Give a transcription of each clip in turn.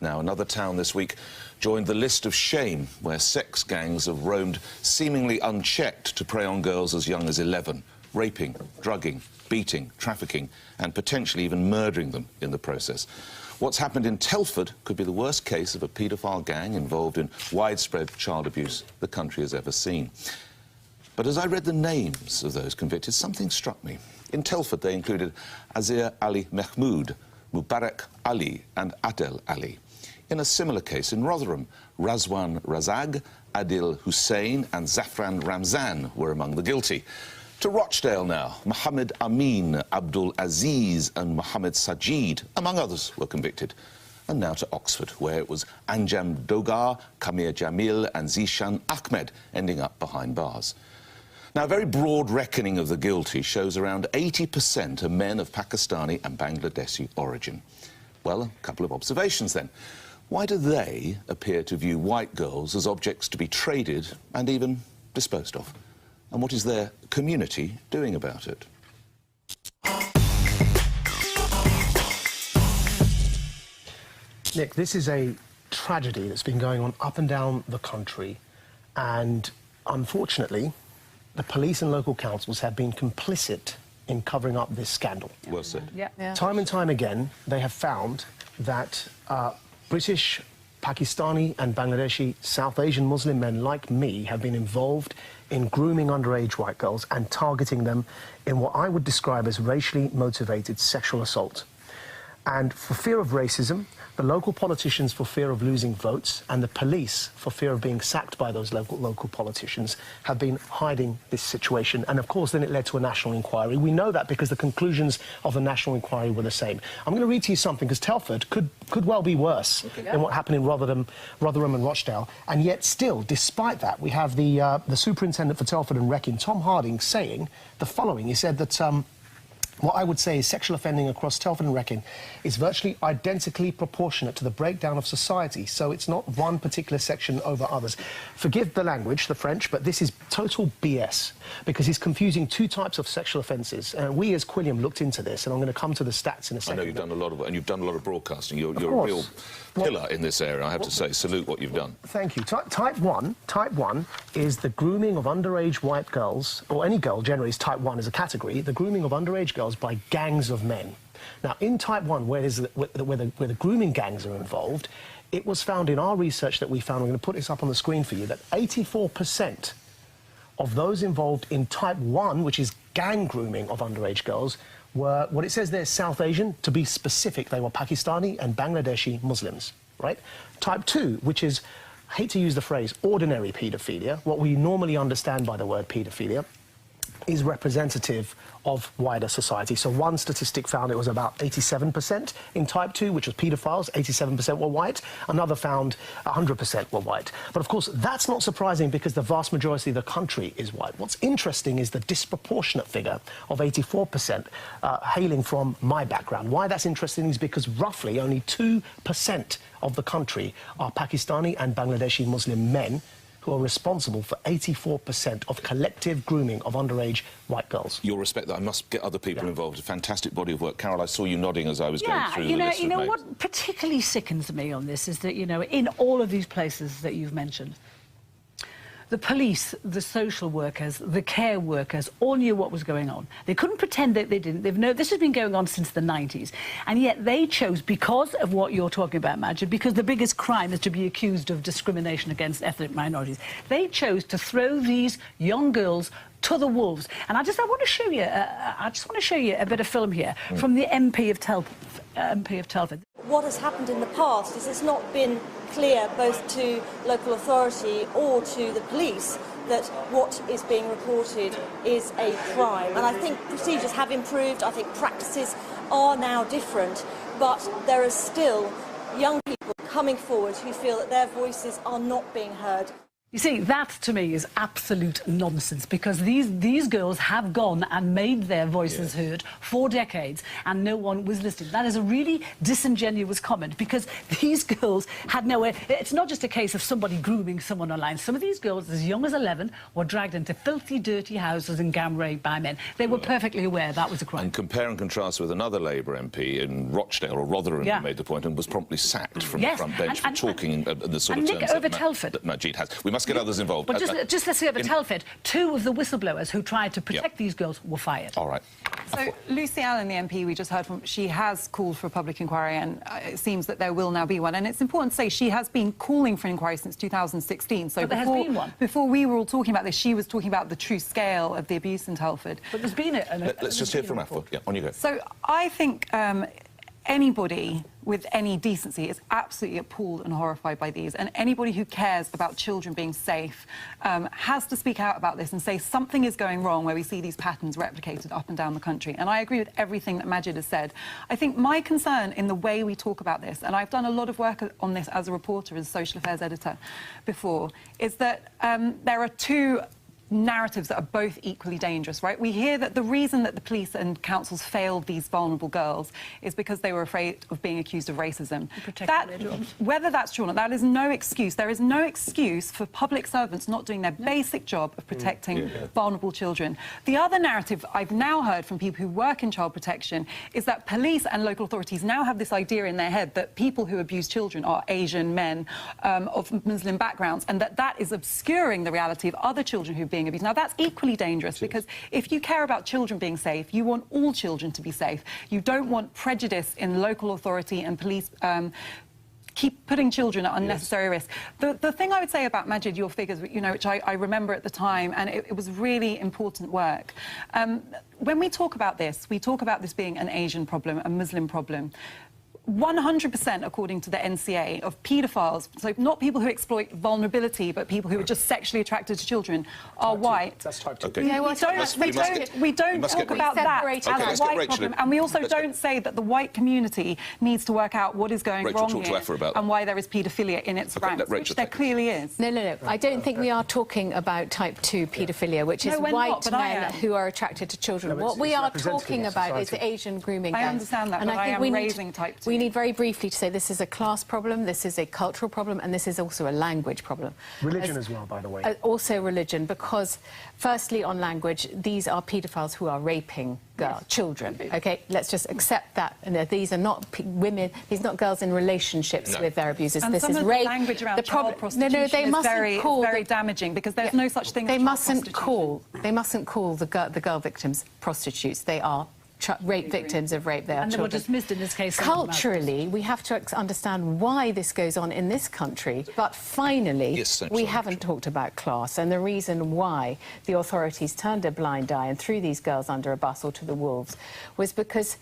Now, another town this week joined the list of shame, where sex gangs have roamed seemingly unchecked to prey on girls as young as 11, raping, drugging, beating, trafficking, and potentially even murdering them in the process. What's happened in Telford could be the worst case of a paedophile gang involved in widespread child abuse the country has ever seen. But as I read the names of those convicted, something struck me. In Telford, they included Azir Ali Mahmood, Mubarak Ali and Adel Ali. In a similar case in Rotherham, Razwan Razag, Adil Hussein and Zafran Ramzan were among the guilty. To Rochdale now, Mohammed Amin, Abdul Aziz and Mohammed Sajid, among others, were convicted. And now to Oxford, where it was Anjam Dogar, Kamir Jamil and Zishan Ahmed ending up behind bars. Now, a very broad reckoning of the guilty shows around 80% are men of Pakistani and Bangladeshi origin. Well, a couple of observations then. Why do they appear to view white girls as objects to be traded and even disposed of? And what is their community doing about it? Nick, this is a tragedy that's been going on up and down the country, and unfortunately, the police and local councils have been complicit in covering up this scandal. Well said. Yeah. Time and time again, they have found that British, Pakistani and Bangladeshi South-Asian Muslim men like me have been involved in grooming underage white girls and targeting them in what I would describe as racially motivated sexual assault. And for fear of racism, the local politicians for fear of losing votes and the police for fear of being sacked by those local politicians have been hiding this situation. And of course, then it led to a national inquiry. We know that because the conclusions of the national inquiry were the same. I'm going to read to you something, because Telford could well be worse than what happened in Rotherham and Rochdale. And yet still, despite that, we have the superintendent for Telford and Wrecking, Tom Harding, saying the following. He said that what I would say is sexual offending across Telford and Wrecking is virtually identically proportionate to the breakdown of society, so it's not one particular section over others. Forgive the language, the French, but this is total BS, because he's confusing two types of sexual offences. We as Quilliam looked into this, and I'm going to come to the stats in a second. I know you've done a lot of, and you've done a lot of broadcasting. You're a real pillar in this area, I have to say. Salute what you've done. Thank you. Type 1 is the grooming of underage white girls, or any girl generally is type 1 as a category, the grooming of underage girls by gangs of men. Now, in type 1, where the grooming gangs are involved, it was found in our research that we found, we're going to put this up on the screen for you, that 84% of those involved in type 1, which is gang grooming of underage girls, were, what it says there, South Asian. To be specific, they were Pakistani and Bangladeshi Muslims, right? Type 2, which is, I hate to use the phrase, ordinary paedophilia, what we normally understand by the word paedophilia, is representative of wider society. So one statistic found it was about 87% in type 2, which was paedophiles, 87% were white. Another found 100% were white. But of course, that's not surprising because the vast majority of the country is white. What's interesting is the disproportionate figure of 84% hailing from my background. Why that's interesting is because roughly only 2% of the country are Pakistani and Bangladeshi Muslim men who are responsible for 84% of collective grooming of underage white girls. You'll respect that. I must get other people involved. A fantastic body of work. Carol, I saw you nodding as I was going through the list. You know what particularly sickens me on this is that, you know, in all of these places that you've mentioned, the police, the social workers, the care workers all knew what was going on. They couldn't pretend that they didn't. They've known this has been going on since the 90s. And yet they chose, because of what you're talking about, Maajid, because the biggest crime is to be accused of discrimination against ethnic minorities, they chose to throw these young girls to the wolves. And I want to show you, a bit of film here from the MP of Telford. What has happened in the past is it's not been clear both to local authority or to the police that what is being reported is a crime. And I think procedures have improved, I think practices are now different, but there are still young people coming forward who feel that their voices are not being heard. You see, that to me is absolute nonsense, because these girls have gone and made their voices heard for decades and no one was listening. That is a really disingenuous comment, because these girls had no way. It's not just a case of somebody grooming someone online. Some of these girls, as young as 11, were dragged into filthy, dirty houses and gang raped by men. They were perfectly aware that was a crime. And compare and contrast with another Labour MP in Rochdale or Rotherham who made the point and was promptly sacked from the front bench for talking in the sort of terms that Maajid has. We must get others involved. But just let's say over Telford, 2 of the whistleblowers who tried to protect these girls were fired. All right. So Lucy Allen, the MP we just heard from, she has called for a public inquiry, and it seems that there will now be one. And it's important to say she has been calling for an inquiry since 2016. So before we were all talking about this, she was talking about the true scale of the abuse in Telford. But there's been let's just hear from Afua. Yeah, on you go. So I think anybody with any decency is absolutely appalled and horrified by these, and anybody who cares about children being safe has to speak out about this and say something is going wrong where we see these patterns replicated up and down the country. And I agree with everything that Maajid has said. I think my concern in the way we talk about this, and I've done a lot of work on this as a reporter, as a social affairs editor before, is that there are 2 narratives that are both equally dangerous, right? We hear that the reason that the police and councils failed these vulnerable girls is because they were afraid of being accused of racism. Whether that's true or not, that is no excuse. There is no excuse for public servants not doing their basic job of protecting vulnerable children. The other narrative I've now heard from people who work in child protection is that police and local authorities now have this idea in their head that people who abuse children are Asian men of Muslim backgrounds, and that is obscuring the reality of other children who are being abused. Now, that's equally dangerous, because if you care about children being safe, you want all children to be safe. You don't want prejudice in local authority and police keep putting children at unnecessary risk. The thing I would say about Maajid, your figures, you know, which I remember at the time, and it was really important work. When we talk about this being an Asian problem, a Muslim problem. 100%, according to the NCA, of paedophiles, so not people who exploit vulnerability, but people who are just sexually attracted to children, are white. That's type 2. Okay. We don't talk about that as a white problem, and we also don't say that the white community needs to work out what is going wrong here and why there is paedophilia in its ranks, which there clearly is. No. I don't think we are talking about type 2 paedophilia, which is white men who are attracted to children. What we are talking about is the Asian grooming gangs. I understand that, and but I am raising type 2. We need very briefly to say this is a class problem, this is a cultural problem, and this is also a language problem. Religion as well, by the way. Also religion, because firstly on language, these are paedophiles who are raping children. Okay, let's just accept that. And these are not women, these are not girls in relationships with their abusers. And this some is of rape. The language around child prostitution is very damaging, because there's no such thing as child prostitution. They mustn't call the girl victims prostitutes. They are rape victims of rape. They are and children. they were dismissed in this case. Culturally, we have to understand why this goes on in this country. But finally, we haven't talked about class, and the reason why the authorities turned a blind eye and threw these girls under a bus or to the wolves was because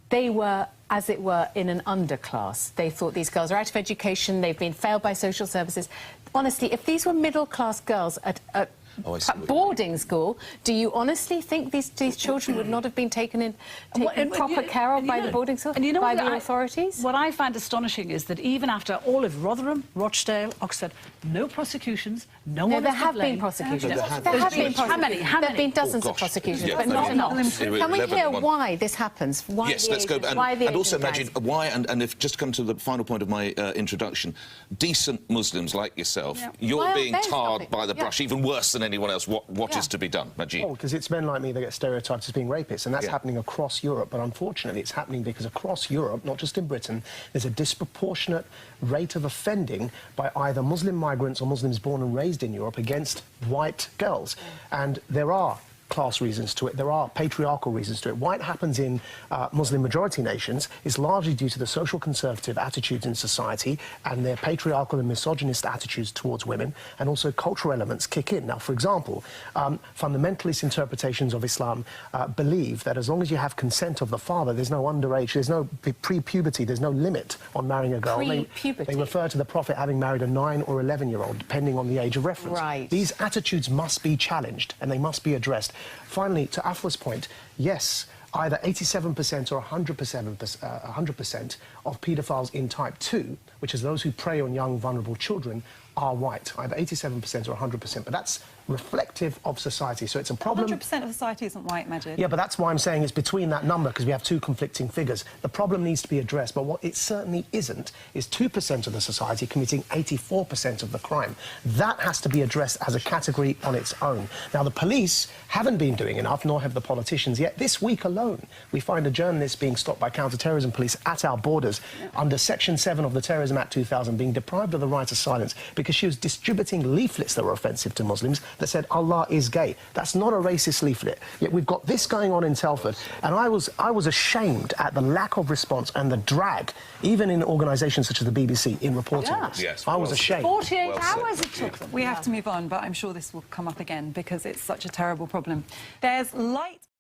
they were, as it were, in an underclass. They thought these girls are out of education, they've been failed by social services. Honestly, if these were middle-class girls at boarding school, do you honestly think these children would not have been taken proper care of by the boarding school, by the authorities? What I find astonishing is that even after all of Rotherham, Rochdale, Oxford, no prosecutions, no, there have been prosecutions. There have been prosecutions. How many? There have been dozens of prosecutions, but not enough. Can we hear why this happens? Why yes, let's go. And also, Maajid, why, and if just come to the final point of my introduction, decent Muslims like yourself, you're being tarred by the brush, even worse than anyone else. What is to be done, Maajid? Oh, because it's men like me that get stereotyped as being rapists, and that's happening across Europe. But unfortunately, it's happening because across Europe, not just in Britain, there's a disproportionate rate of offending by either Muslim migrants or Muslims born and raised in Europe against white girls. And there are class reasons to it. There are patriarchal reasons to it. Why it happens in Muslim-majority nations is largely due to the social conservative attitudes in society and their patriarchal and misogynist attitudes towards women, and also cultural elements kick in. Now, for example, fundamentalist interpretations of Islam believe that as long as you have consent of the father, there's no underage, there's no pre-puberty, there's no limit on marrying a girl. They refer to the Prophet having married a 9 or 11-year-old, depending on the age of reference. Right. These attitudes must be challenged, and they must be addressed. Finally, to Afwa's point, yes, either 87% or 100% of paedophiles in type 2, which is those who prey on young, vulnerable children, are white, either 87% or 100%, but that's reflective of society, so it's a problem. 100% of society isn't white, Maajid. Yeah, but that's why I'm saying it's between that number, because we have two conflicting figures. The problem needs to be addressed, but what it certainly isn't is 2% of the society committing 84% of the crime. That has to be addressed as a category on its own. Now, the police haven't been doing enough, nor have the politicians, yet this week alone, we find a journalist being stopped by counter-terrorism police at our borders under Section 7 of the Terrorism Act 2000, being deprived of the right of silence because she was distributing leaflets that were offensive to Muslims that said Allah is gay. That's not a racist leaflet. Yet we've got this going on in Telford, and I was ashamed at the lack of response and the drag, even in organisations such as the BBC, in reporting this. Yes, I was ashamed. 48 hours it took them. We have to move on, but I'm sure this will come up again because it's such a terrible problem. There's light